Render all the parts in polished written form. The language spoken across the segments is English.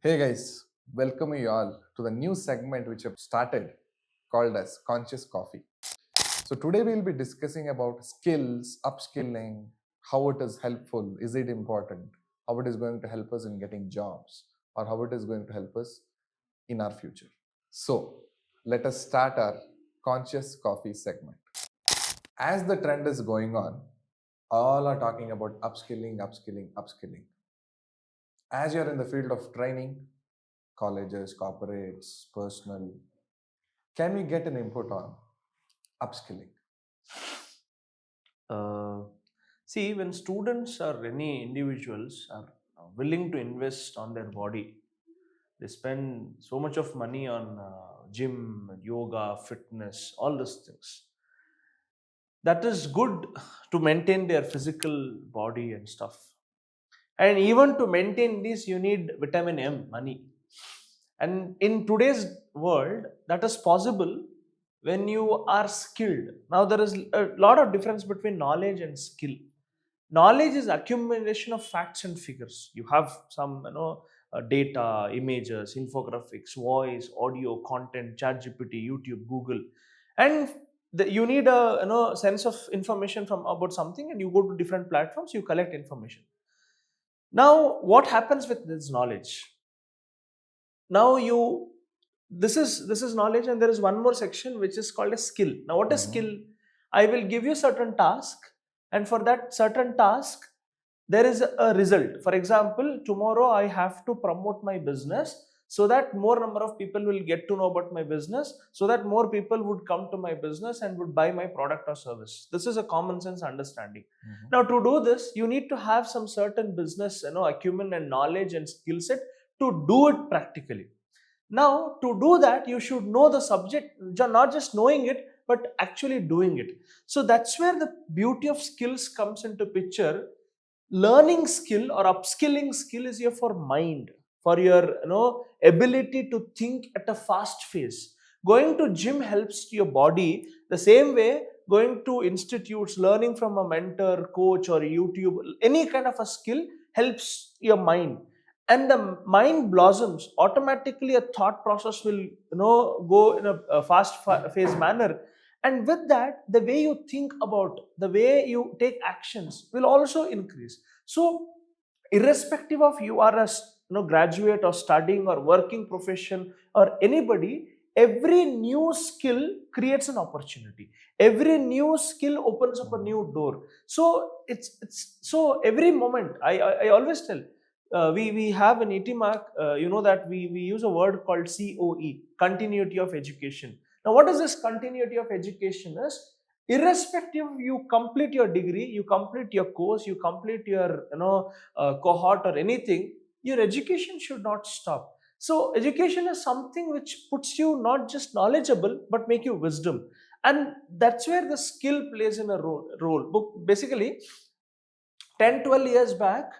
Hey guys, welcome you all to the new segment which I've started called as Conscious Coffee. So today we'll be discussing about skills, upskilling, how it is helpful, is it important, how it is going to help us in getting jobs, or how it is going to help us in our future. So let us start our Conscious Coffee segment. As the trend is going on, all are talking about upskilling, upskilling, upskilling. As you're in the field of training, colleges, corporates, personal, can we get an input on upskilling? Uh, See, when students or any individuals are willing to invest on their body, they spend so much of money on gym, yoga, fitness, all these things. That is good to maintain their physical body and stuff. And even to maintain this, you need vitamin M, money. And in today's world, that is possible when you are skilled. Now, there is a lot of difference between knowledge and skill. Knowledge is accumulation of facts and figures. You have some, data, images, infographics, voice, audio, content, ChatGPT, YouTube, Google, and you need a sense of information from about something, and you go to different platforms. You collect information. Now, what happens with this knowledge? Now this is knowledge, and there is one more section which is called a skill. Now, what is skill? I will give you certain task, and for that certain task there is a result. For example, tomorrow I have to promote my business so that more number of people will get to know about my business, so that more people would come to my business and would buy my product or service. This is a common sense understanding. Now, to do this, you need to have some certain business acumen and knowledge and skill set to do it practically. Now, to do that, you should know the subject, not just knowing it, but actually doing it. So that's where the beauty of skills comes into picture. Learning skill or upskilling skill is here for mind, for your ability to think at a fast pace. Going to gym helps your body. The same way, going to institutes, learning from a mentor, coach, or YouTube, any kind of a skill helps your mind. And the mind blossoms automatically. A thought process will go in a fast phase manner, and with that, the way you think about, the way you take actions will also increase. So, irrespective of you are a graduate or studying or working profession or anybody, every new skill creates an opportunity. Every new skill opens up a new door. So it's so every moment I always tell, we have an ETMARK, that we use a word called COE, continuity of education. Now, what is this continuity of education is? Irrespective, you complete your degree, you complete your course, you complete your cohort or anything, your education should not stop. So education is something which puts you not just knowledgeable but make you wisdom, and that's where the skill plays in a role. Basically, 10-12 years back,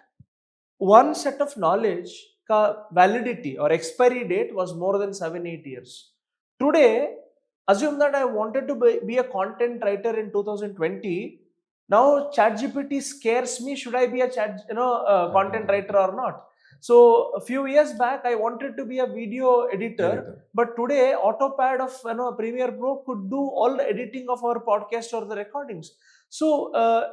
one set of knowledge ka validity or expiry date was more than 7-8 years. Today, assume that I wanted to be a content writer in 2020. Now ChatGPT scares me. Should I be a content writer or not? So a few years back, I wanted to be a video editor, but today AutoPad of Premiere Pro could do all the editing of our podcast or the recordings. So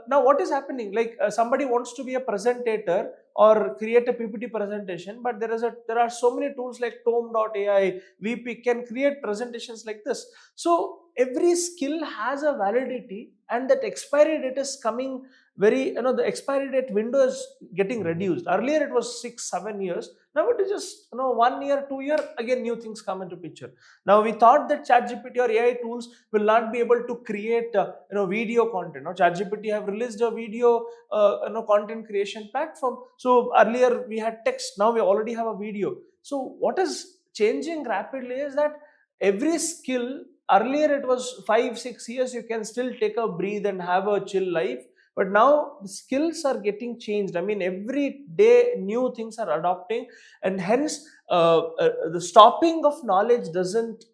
now what is happening? Like somebody wants to be a presentator or create a PPT presentation, but there are so many tools like Tome.ai, VP can create presentations like this. So every skill has a validity, and that expiry date is coming very, the expiry date window is getting reduced. Earlier it was 6-7 years. Now it is just 1 year, 2 year, again new things come into picture. Now we thought that ChatGPT or AI tools will not be able to create video content. Now ChatGPT have released a video content creation platform. So earlier we had text, now we already have a video. So what is changing rapidly is that every skill, earlier it was 5-6 years, you can still take a breathe and have a chill life, but now the skills are getting changed. I mean, every day new things are adopting, and hence the stopping of knowledge doesn't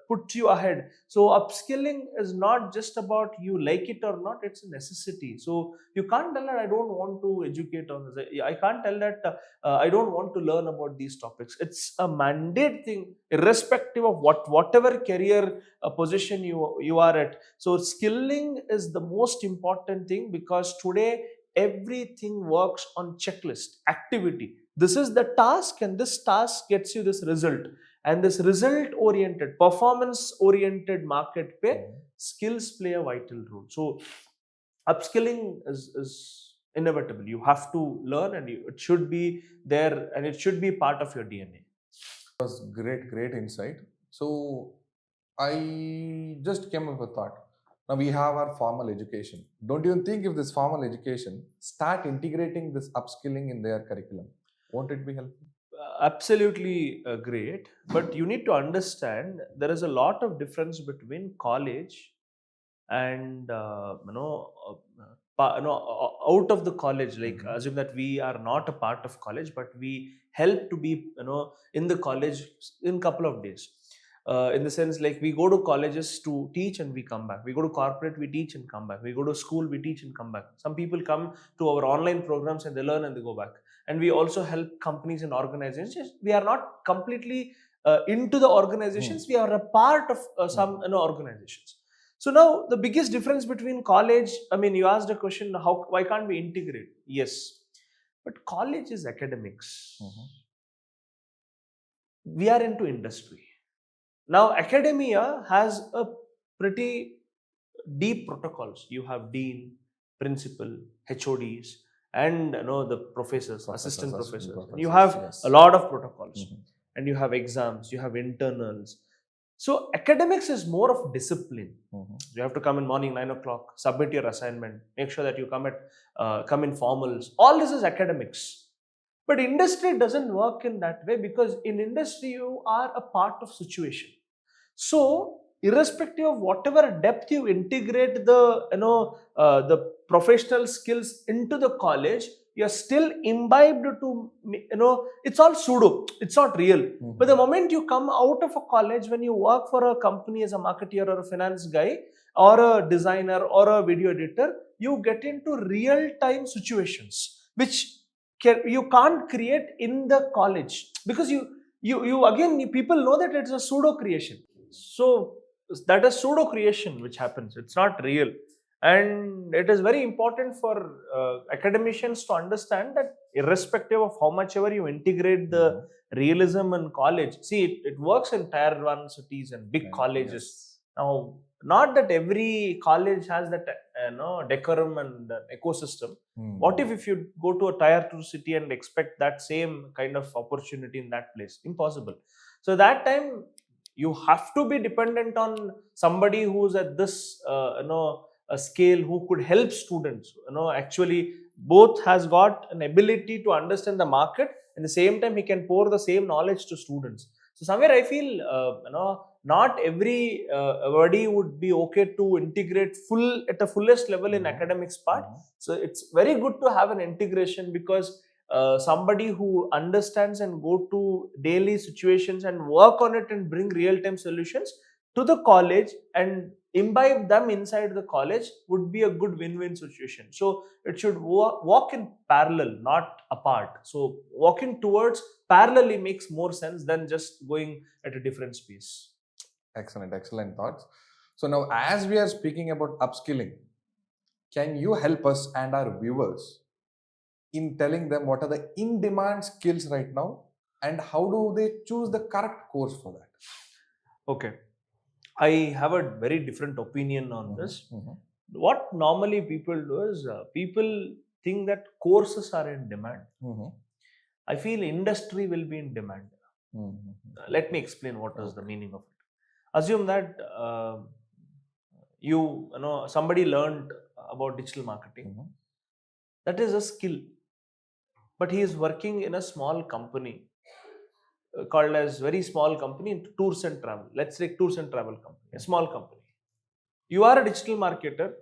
put you ahead. So upskilling is not just about you like it or not, it's a necessity. So you can't tell that I don't want to educate on this, I can't tell that I don't want to learn about these topics. It's a mandate thing, irrespective of whatever career position you are at. So skilling is the most important thing, because today everything works on checklist activity. This is the task, and this task gets you this result. And this result oriented, performance oriented market pay, skills play a vital role. So upskilling is inevitable. You have to learn, and it should be there, and it should be part of your DNA. Was great insight. So I just came up with a thought. Now we have our formal education. Don't you think if this formal education start integrating this upskilling in their curriculum, won't it be helpful? Absolutely great, but you need to understand there is a lot of difference between college and out of the college. Like, assume that we are not a part of college, but we help to be in the college in couple of days. In the sense, like, we go to colleges to teach and we come back, we go to corporate, we teach and come back, we go to school, we teach and come back. Some people come to our online programs and they learn and they go back. And we also help companies and organizations. We are not completely into the organizations, we are a part of some organizations. So now the biggest difference between college, I mean, you asked a question, why can't we integrate? Yes, but college is academics. We are into industry. Now academia has a pretty deep protocols. You have dean, principal, HODs, and the professors, assistant professors. And you have a lot of protocols. And you have exams, you have internals. So academics is more of discipline. You have to come in morning 9 o'clock, submit your assignment, make sure that you come in formals. All this is academics. But industry doesn't work in that way, because in industry you are a part of situation. So irrespective of whatever depth you integrate the professional skills into the college, you're still imbibed to it's all pseudo, it's not real. But the moment you come out of a college, when you work for a company as a marketeer or a finance guy or a designer or a video editor, you get into real time situations which you can't create in the college, because you again, people know that it's a pseudo creation. So that is pseudo creation which happens, it's not real. And it is very important for academicians to understand that irrespective of how much ever you integrate the realism in college, see, it works in tier 1 cities and big colleges. Now, not that every college has that decorum and ecosystem. What if you go to a tier 2 city and expect that same kind of opportunity in that place? Impossible. So that time you have to be dependent on somebody who's at this a scale, who could help students. Actually both has got an ability to understand the market, and the same time he can pour the same knowledge to students. So somewhere I feel not everybody would be okay to integrate at the fullest level in academics part. So it's very good to have an integration, because somebody who understands and go to daily situations and work on it and bring real-time solutions to the college and imbibe them inside the college would be a good win-win situation. So it should walk in parallel, not apart. So walking towards parallelly makes more sense than just going at a different space. Excellent thoughts. So now, as we are speaking about upskilling, can you help us and our viewers in telling them what are the in-demand skills right now, and how do they choose the correct course for that? Okay, I have a very different opinion on this. What normally people do is people think that courses are in demand. I feel industry will be in demand. Let me explain what is the meaning of it. Assume that somebody learned about digital marketing. That is a skill, but he is working in a small company called as very small company in tours and travel. Let's take tours and travel company, a small company. You are a digital marketer,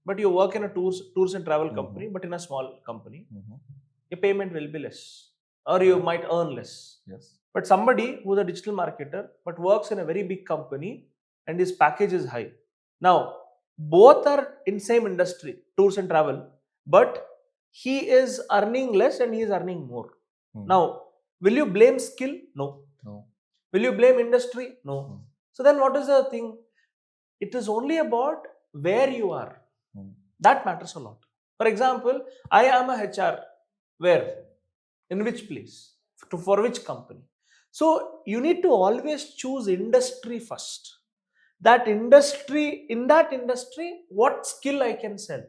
but you work in a tours and travel company, but in a small company. Your payment will be less, or you might earn less. Yes. but somebody who's a digital marketer but works in a very big company and his package is high. Now, both are in same industry, tours and travel, but he is earning less and he is earning more. Now, will you blame skill? No. No. Will you blame industry? No. Hmm. So then what is the thing? It is only about where you are. That matters a lot. For example, I am a HR. Where? In which place? For which company? So you need to always choose industry first. That industry, in that industry, what skill I can sell?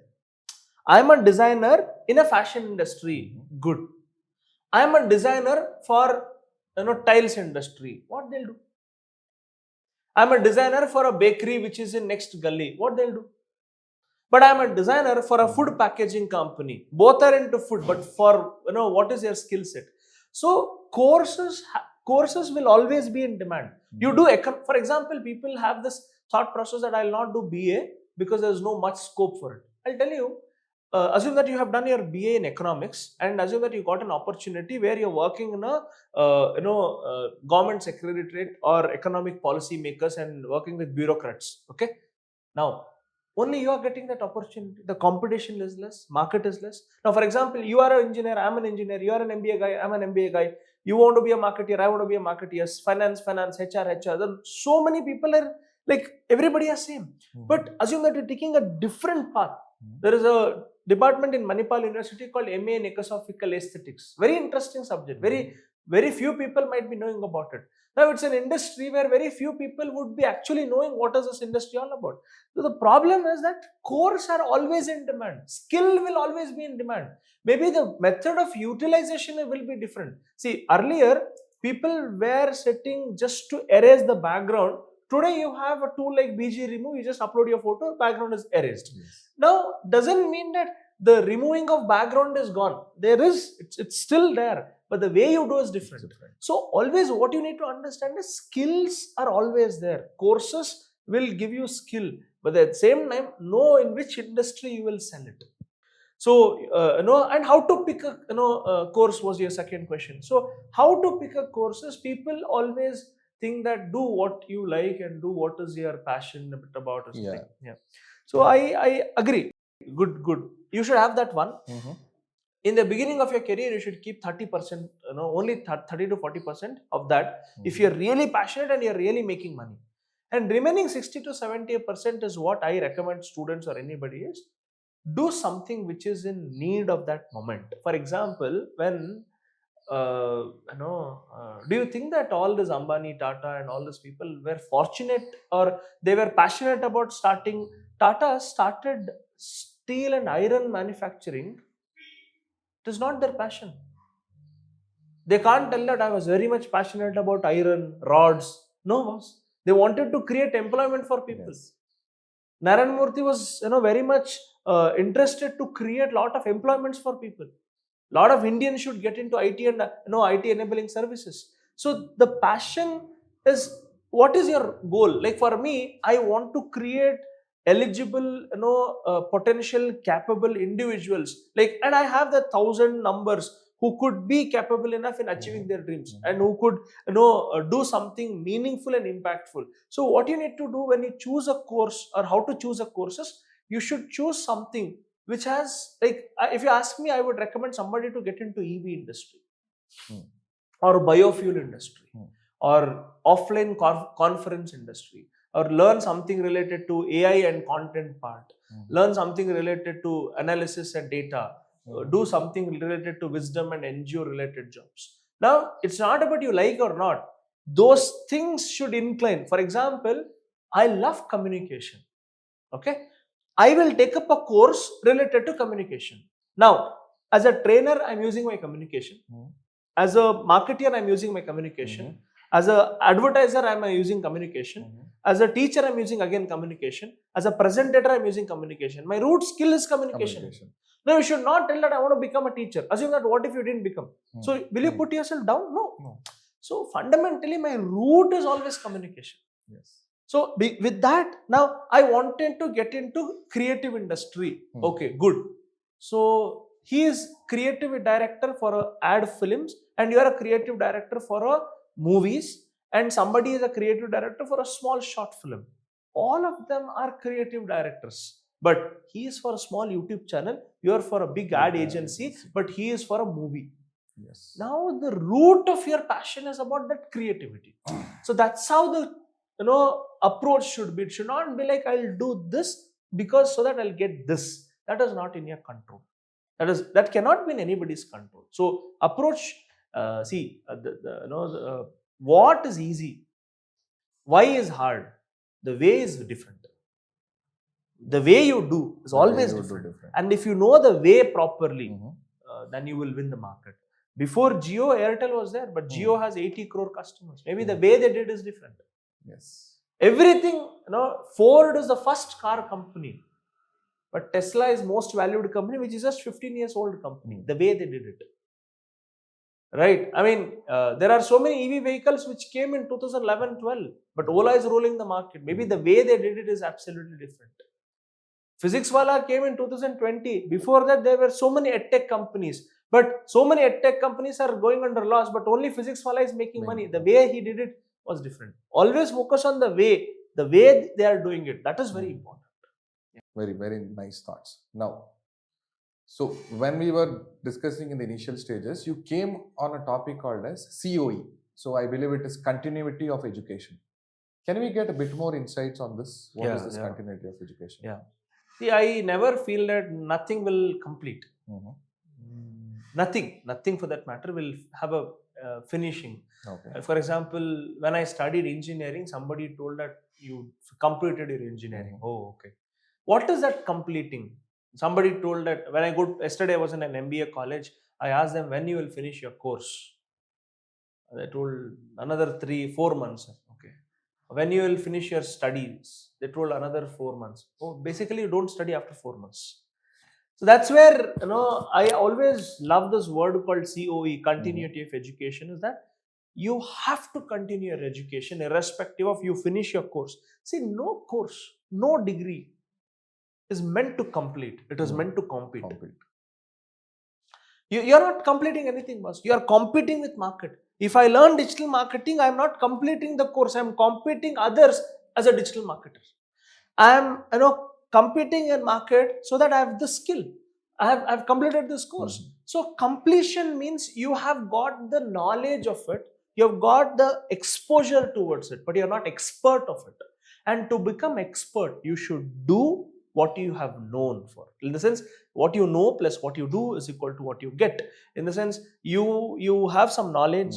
I'm a designer in a fashion industry. Good. I'm a designer for tiles industry. What they'll do? I'm a designer for a bakery which is in next gully. What they'll do? But I'm a designer for a food packaging company. Both are into food, but for what is your skill set? So courses will always be in demand. You do for example, people have this thought process that I'll not do BA because there's no much scope for it. I'll tell you. Assume that you have done your BA in economics and assume that you got an opportunity where you're working in a government secretariat or economic policy makers and working with bureaucrats. Okay, now only you are getting that opportunity. The competition is less, market is less. Now, for example, you are an engineer, I'm an engineer, you are an MBA guy, I'm an MBA guy. You want to be a marketeer, I want to be a marketeer. Finance, HR. Then so many people are like everybody are same. But assume that you're taking a different path. There is a department in Manipal University called MA in Ecosophical Aesthetics. Very interesting subject. Very few people might be knowing about it. Now it's an industry where very few people would be actually knowing what is this industry all about. So the problem is that cores are always in demand. Skill will always be in demand. Maybe the method of utilization will be different. See, earlier people were sitting just to erase the background. Today you have a tool like BG Remove, you just upload your photo, background is erased. Yes. Now, doesn't mean that the removing of background is gone. There is, it's still there, but the way you do is different. So always what you need to understand is skills are always there. Courses will give you skill, but at the same time, know in which industry you will sell it. So, and how to pick a course was your second question. So how to pick a courses, people always think that do what you like and do what is your passion about or something. Yeah. So I agree. Good. You should have that one. In the beginning of your career, you should keep 30%, only 30 to 40% of that if you're really passionate and you're really making money. And remaining 60 to 70% is what I recommend students or anybody is do something which is in need of that moment. For example, when do you think that all this Ambani, Tata and all these people were fortunate or they were passionate about starting? Tata started steel and iron manufacturing. It is not their passion. They can't tell that I was very much passionate about iron, rods. No, boss. They wanted to create employment for people. Yes. Narayan Murthy was very much interested to create lot of employments for people. Lot of Indians should get into IT and IT enabling services. So the passion is, what is your goal? Like for me, I want to create eligible, potential capable individuals. Like, and I have the 1,000 numbers who could be capable enough in achieving their dreams and who could do something meaningful and impactful. So what you need to do when you choose a course or how to choose a courses, you should choose something which has, like, if you ask me, I would recommend somebody to get into EV industry or biofuel industry or offline conference industry, or learn something related to AI and content part, learn something related to analysis and data, do something related to wisdom and NGO related jobs. Now, it's not about you like or not. Those things should incline. For example, I love communication. Okay. I will take up a course related to communication. Now, as a trainer, I'm using my communication. As a marketer, I'm using my communication. As an advertiser, I'm using communication. As a teacher, I'm using again communication. As a presenter, I'm using communication. My root skill is communication. Now, you should not tell that I want to become a teacher. Assume that what if you didn't become? So, will you put yourself down? No. So, fundamentally, my root is always communication. Yes. So, with that, now I wanted to get into creative industry. Okay, good. So, he is creative director for ad films and you are a creative director for a movies, and somebody is a creative director for a small short film. All of them are creative directors, but he is for a small YouTube channel, you are for a big ad agency, but he is for a movie. Yes. Now the root of your passion is about that creativity. So that's how the approach should be. It should not be like, I'll do this because so that I'll get this. That is not in your control. That cannot be in anybody's control. So approach. What is easy, why is hard, the way is different. The way you do is always different. And if you know the way properly, then you will win the market. Before Jio, Airtel was there, but Jio has 80 crore customers. Maybe the way they did is different. Yes. Everything, Ford is the first car company, but Tesla is most valued company, which is just 15 years old company. The way they did it. Right? I mean, there are so many EV vehicles which came in 2011-12, but Ola is ruling the market. Maybe the way they did it is absolutely different. Physics Wala came in 2020. Before that, there were so many edtech companies. But so many edtech companies are going under loss, but only Physics Wala is making money. The way he did it was different. Always focus on the way they are doing it. That is very important. Very, very nice thoughts. Now, so when we were discussing in the initial stages, you came on a topic called as COE. So I believe it is continuity of education. Can we get a bit more insights on this? What is this continuity of education? Yeah. See, I never feel that nothing will complete. Nothing for that matter will have a finishing. Okay. For example, when I studied engineering, somebody told that you completed your engineering. Oh, okay. What is that completing? Somebody told that yesterday I was in an MBA college. I asked them, when you will finish your course? They told another 3-4 months. Okay. When you will finish your studies? They told another 4 months. Oh, basically you don't study after 4 months. So that's where, I always love this word called COE, continuity of education, is that you have to continue your education irrespective of you finish your course. See, no course, no degree is meant to complete. It is meant to compete. You're not completing anything, boss. You are competing with market. If I learn digital marketing, I'm not completing the course. I'm competing others as a digital marketer. I'm competing in market so that I have the skill. I've completed this course. So completion means you have got the knowledge of it. You have got the exposure towards it, but you're not expert of it. And to become expert, you should do what you have known for. In the sense, what you know plus what you do is equal to what you get. In the sense, you have some knowledge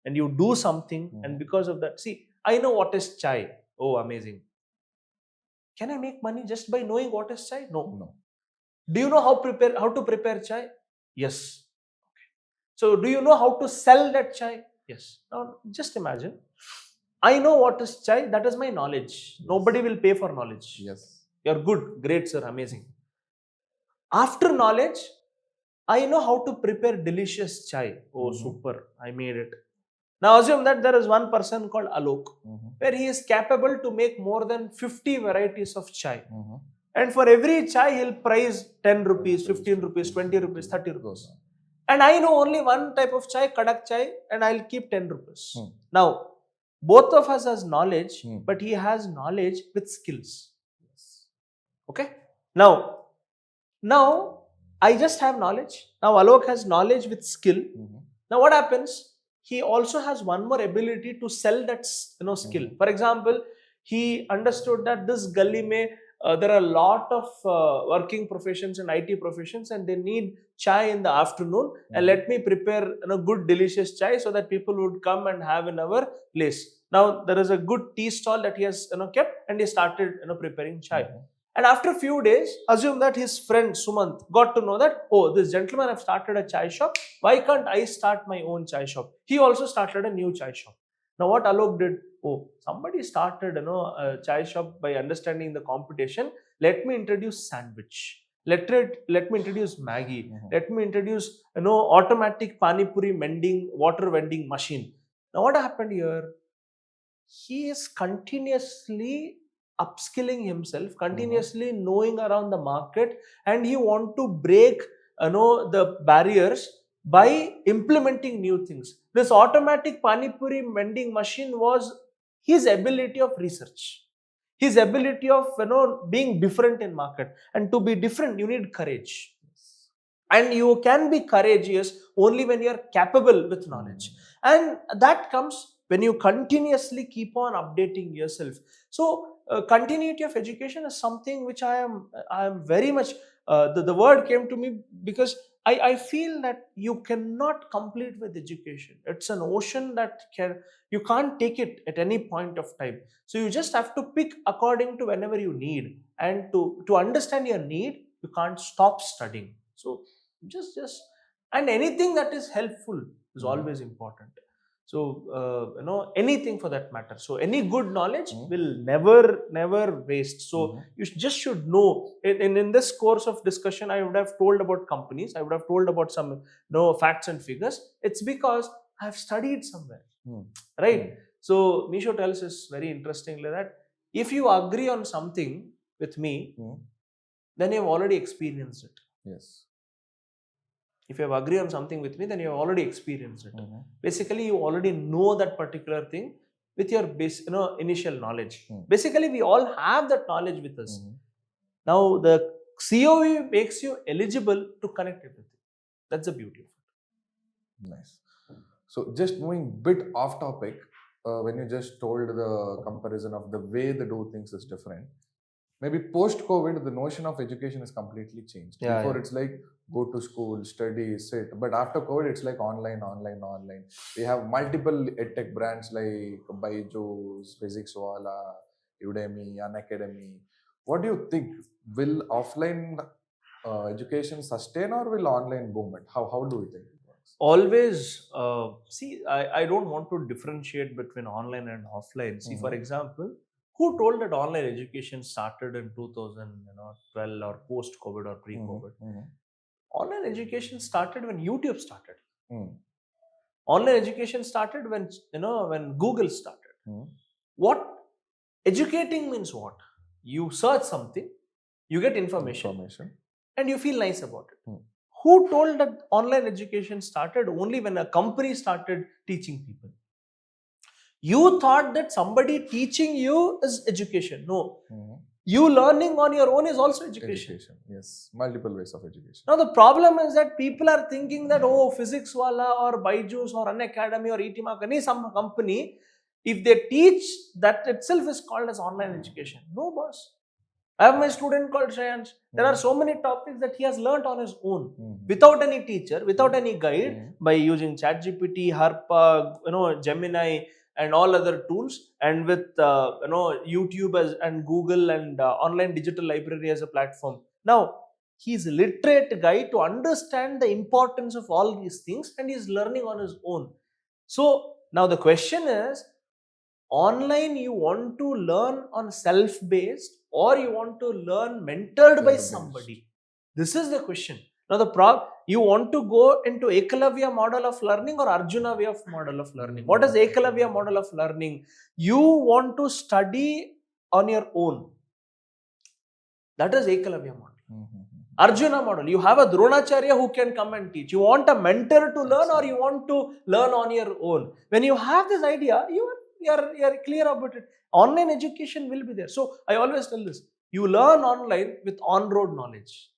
and you do something, and because of that, see, I know what is chai. Oh, amazing. Can I make money just by knowing what is chai? No. Do you know how to prepare chai? Yes. Okay. So do you know how to sell that chai? Yes. Now just imagine, I know what is chai. That is my knowledge. Yes. Nobody will pay for knowledge. Yes. You're good. Great, sir. Amazing. After knowledge, I know how to prepare delicious chai. Oh, super. I made it. Now assume that there is one person called Alok, where he is capable to make more than 50 varieties of chai. And for every chai, he'll price 10 rupees, 15 rupees, 20 rupees, 30 rupees. And I know only one type of chai, Kadak chai, and I'll keep 10 rupees. Now, both of us has knowledge, but he has knowledge with skills. Okay? Now, I just have knowledge. Now, Alok has knowledge with skill. Now, what happens? He also has one more ability to sell that skill. For example, he understood that this gully may there are a lot of working professions and IT professions, and they need chai in the afternoon. And let me prepare good delicious chai so that people would come and have in our place. Now there is a good tea stall that he has kept, and he started preparing chai. And after a few days, assume that his friend Sumant got to know that, oh, this gentleman have started a chai shop. Why can't I start my own chai shop? He also started a new chai shop. Now what Alok did? Oh, somebody started a chai shop by understanding the competition. Let me introduce sandwich. Let me introduce Maggie. Let me introduce automatic pani puri water vending machine. Now what happened here? He is continuously upskilling himself, continuously knowing around the market, and he want to break the barriers by implementing new things. This automatic pani puri vending machine was his ability of research, his ability of being different in market. And to be different, you need courage. And you can be courageous only when you are capable with knowledge. And that comes when you continuously keep on updating yourself. So continuity of education is something which I am very much the word came to me because I feel that you cannot complete with education. It's an ocean that you can't take it at any point of time. So you just have to pick according to whenever you need. And to understand your need, you can't stop studying. So just and anything that is helpful is always important. So anything for that matter. So any good knowledge will never waste. So you just should know. In this course of discussion, I would have told about companies, I would have told about some facts and figures. It's because I have studied somewhere, right? So Misho tells us very interestingly that if you agree on something with me, then you have already experienced it. Yes. If you have agreed on something with me, then you have already experienced it. Basically, you already know that particular thing with your initial knowledge. Basically, we all have that knowledge with us. Now, the COE makes you eligible to connect it with it. That's the beauty of it. Nice. So, just moving bit off topic, when you just told the comparison of the way they do things is different. Maybe post-COVID, the notion of education is completely changed. Before it's like go to school, study, sit. But after COVID, it's like online. We have multiple edtech brands like Byju's, Physics Wala, Udemy, Unacademy. What do you think? Will offline education sustain or will online boom it? How do you think it works? Always, see, I don't want to differentiate between online and offline. See, for example, who told that online education started in 2012 or post-COVID or pre-COVID? Online education started when YouTube started. Online education started when Google started. What educating means? What you search something, you get information, and you feel nice about it. Who told that online education started only when a company started teaching people? You thought that somebody teaching you is education. No. You learning on your own is also education. Yes. Multiple ways of education. Now, the problem is that people are thinking that, Physics Wala or Byju's or Unacademy or ETMARK, any some company, if they teach, that itself is called as online education. No, boss. I have my student called Shreyansh. There are so many topics that he has learnt on his own, without any teacher, without any guide, by using ChatGPT, Harpa, Gemini, and all other tools, and with YouTube and Google and online digital library as a platform. Now, he's a literate guy to understand the importance of all these things, and he's learning on his own. So now the question is, online you want to learn on self-based or you want to learn mentored by somebody? This is the question. Now you want to go into Ekalavya model of learning or Arjuna way of model of learning. What is Ekalavya model of learning? You want to study on your own. That is Ekalavya model. Arjuna model, you have a Dronacharya who can come and teach. You want a mentor to learn or you want to learn on your own? When you have this idea, you are clear about it. Online education will be there. So I always tell this, you learn online with on-road knowledge.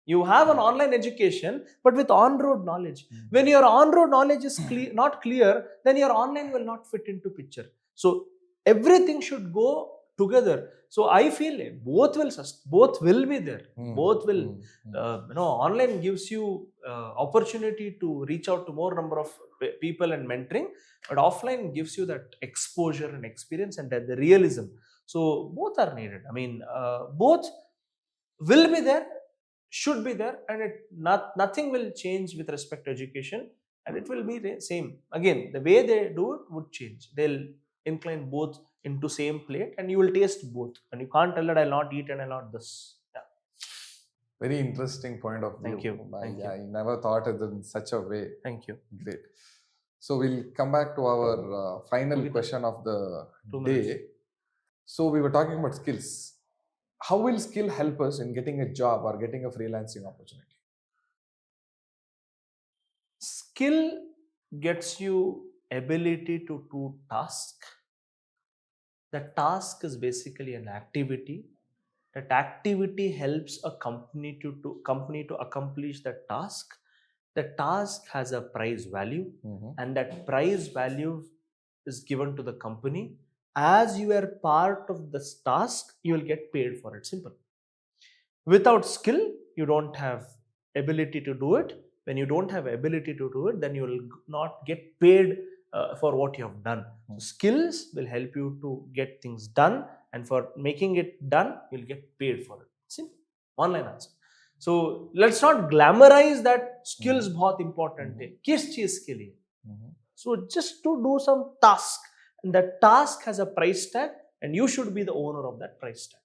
You have an online education, but with on-road knowledge. When your on-road knowledge is not clear, then your online will not fit into picture. So everything should go together. So I feel both will be there. Both will. Online gives you opportunity to reach out to more number of people and mentoring, but offline gives you that exposure and experience and the realism. So both are needed. I mean, both will be there, should be there, and nothing will change with respect to education, and it will be the same. Again, the way they do it would change. They'll incline both into same plate, and you will taste both. And you can't tell that I'll not eat and I'll not this. Yeah. Very interesting point of view. Thank you. I never thought it in such a way. Thank you. Great. So we'll come back to our final question of the day. So we were talking about skills. How will skill help us in getting a job or getting a freelancing opportunity? skill gets you ability to do task. The task is basically an activity. That activity helps a company to accomplish that task. The task has a price value, and that price value is given to the company. As you are part of this task, you will get paid for it. Simple. Without skill, you don't have ability to do it. When you don't have ability to do it, then you will not get paid for what you have done. So skills will help you to get things done, and for making it done, you'll get paid for it. Simple. Online answer. So let's not glamorize that skills बहुत important है. किस चीज के लिए? So just to do some task, and that task has a price tag, and you should be the owner of that price tag.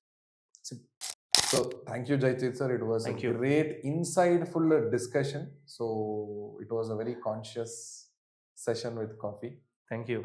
Simple. So thank you, Jaichit sir. It was Thank a you. great, insightful discussion. So it was a very conscious session with coffee. Thank you.